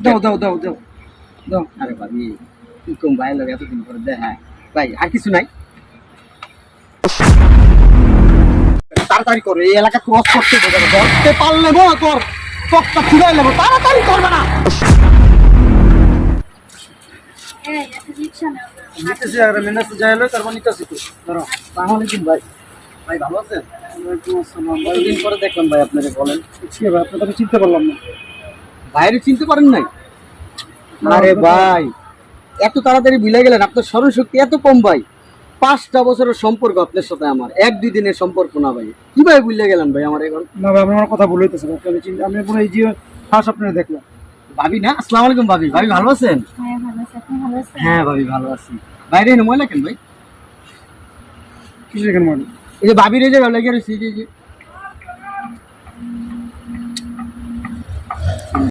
দাও দাও দাও দাও দাও। আরে ভাবি কি কম ভাই লাগে এতদিন পরে হ্যাঁ ভাই আর কিছু নাই তাড়াতাড়ি করো এই এলাকা ক্রস করতে দেবে ধরতে পারলে বড় তোর চকটা ছুড়াই নেবো তাড়াতাড়ি করবে না এই একটা রিকশা নাও না। নিতেছি আর মেনাস যাইলো তারপর নিতেছি তো ধরো। আসসালামু আলাইকুম ভাই ভাই ভালো আছেন ওয়ালাইকুম আসসালাম। কতদিন পরে দেখলাম ভাই আপনাকে বলেন কি ভাই আপনাকে চিনতে পারলাম না। বাইরে চিনতে পারেন নাই আরে ভাই এত তাড়াতাড়ি ভুলে গেলেন আপনার স্মরণ শক্তি এত কম ভাই 5টা বছরের সম্পর্ক আপনার সাথে আমার 1-2 দিনের সম্পর্ক না ভাই কিভাবে ভুলে গেলেন ভাই আমার এখন না ভাই আপনার কথা ভুল হইতেছে ভাই, আমি চিন্তা আমি পুরো এই যে ফার্স্ট আপনাকে দেখলাম। ভাবি না আসসালামু আলাইকুম ভাবি ভাবি ভালো আছেন হ্যাঁ ভালো আছি, আপনি ভালো আছেন? হ্যাঁ ভাবি ভালো আছি বাইরে এনে ময়লা কেন ভাই কিছু এখানে মানে এই যে ভাবির এই যে লেগে রয়েছে এই যে